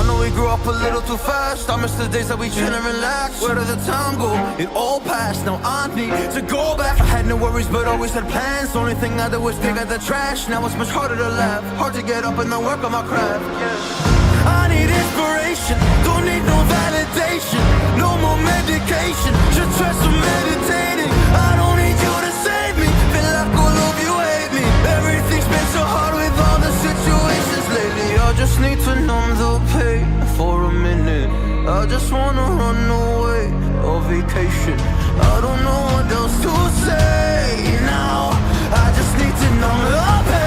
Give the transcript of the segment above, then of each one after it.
I know we grew up a little too fast. I miss the days that we chill and relax. Where did the time go? It all passed. Now I need to go back. I had no worries but always had plans. Only thing I did was pick out the trash. Now it's much harder to laugh, hard to get up and then work on my craft. I need inspiration, don't need no validation. No more medication, should try some meditating. I don't need you to save me, feel like all of you hate me. Everything's been so hard with all the situations lately. I just need to numb the pain for a minute. I just wanna run away on vacation. I don't know what else to say now. I just need to numb the pain.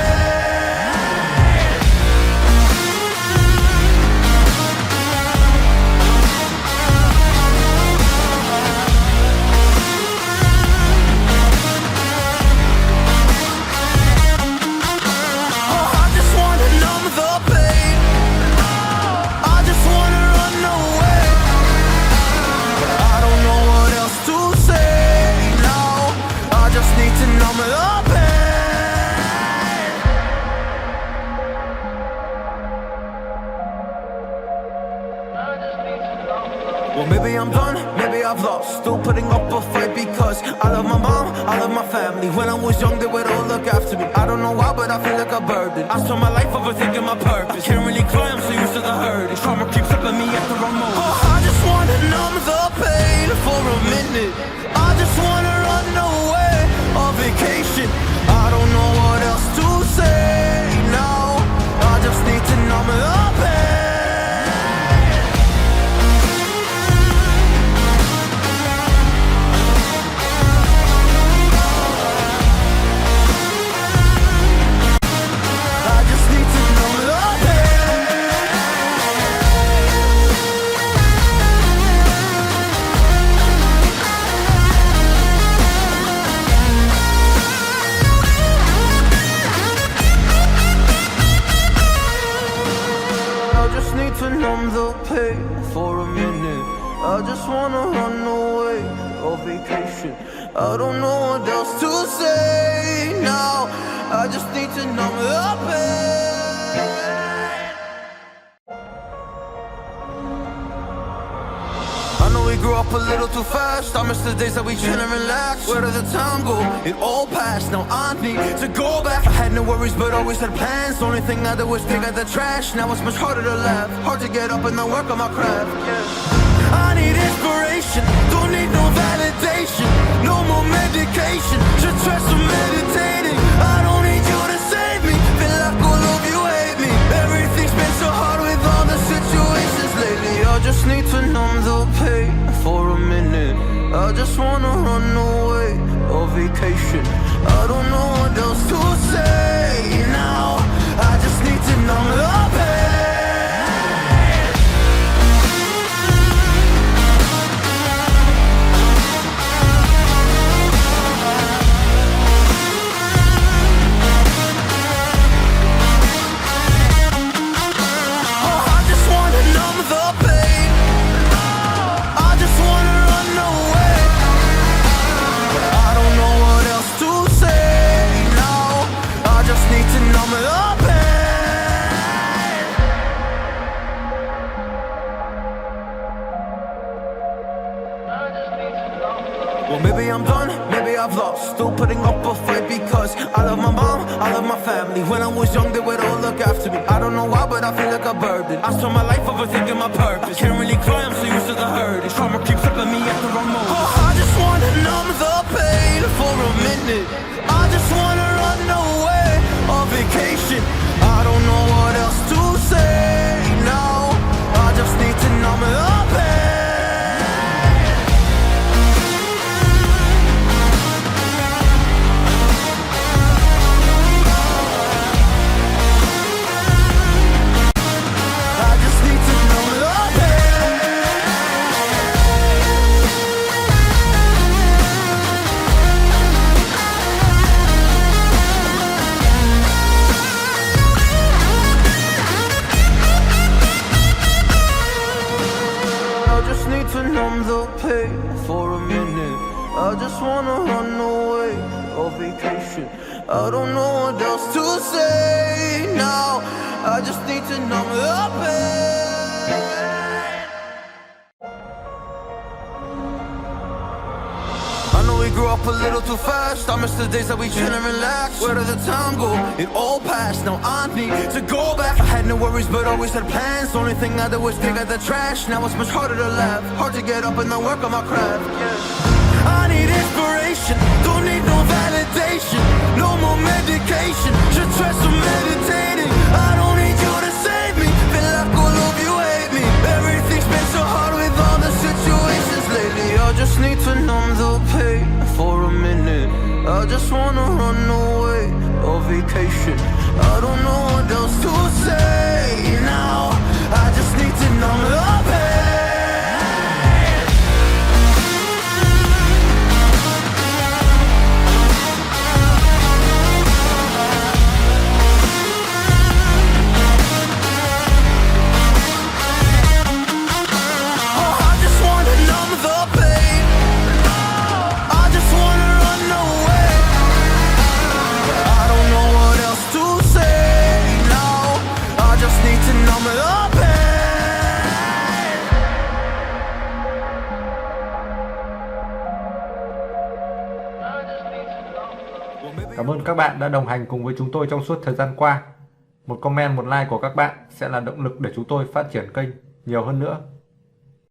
Well, maybe I'm done, maybe I've lost. Still putting up a fight because I love my mom, I love my family. When I was young, they would all look after me. I don't know why, but I feel like a burden. I spent my life overthinking my purpose. Can't really cry, I'm so used to the hurt. Trauma keeps flipping me at the wrong moment. Oh, I just wanna numb the pain for a minute. I just wanna run away on vacation. I don't know what else to say now. I just need to numb the pain. For a minute, I just wanna run away on vacation. I don't know what else to say now. I just need to numb the pain. I know we grew up a little too fast. I miss the days that we chill and relax. Where did the time go? It all passed. Now I need to go back. I had no worries but always had plans. Only thing I did was pick out the trash. Now it's much harder to laugh, hard to get up and then work on my craft. I need inspiration, don't need no validation. No more medication, should try some meditating. I don't need you to save me, feel like all of you hate me. Everything's been so hard with all the situations lately. I just need to numb the pain for a minute. I just wanna run away on vacation. I don't know what else to say now. I just need to numb the pain. Well, maybe I'm done, maybe I've lost. Still putting up a fight because I love my mom, I love my family. When I was young, they would all look after me. I don't know why, but I feel like a burden. I spent my life overthinking my purpose. Can't really cry, I'm so used to the hurt. Trauma keeps flipping me at the wrong moment. Oh, I just wanna numb the pain for a minute. I just wanna run away on vacation. I don't know what else to say now. I just need to numb the pain. For a minute, I just wanna run away on vacation. I don't know what else to say now. I just need to numb the pain. a little too fast. I miss the days that we chill and relax. Where did the time go? It all passed. Now I need to go back. I had no worries, but always had plans. Only thing I did was dig out the trash. Now it's much harder to laugh. Hard to get up and then work on my craft. Yeah. I need inspiration. Don't need no validation. No more medication. Should try some meditating. I don't need you to save me. Feel like all of you hate me. Everything's been so hard with all the situations lately. I just need to numb the pain for a minute. I just wanna run away on vacation. I don't know what else to say now. I just need to numb the pain. Cảm ơn các bạn đã đồng hành cùng với chúng tôi trong suốt thời gian qua. Một comment, một like của các bạn sẽ là động lực để chúng tôi phát triển kênh nhiều hơn nữa.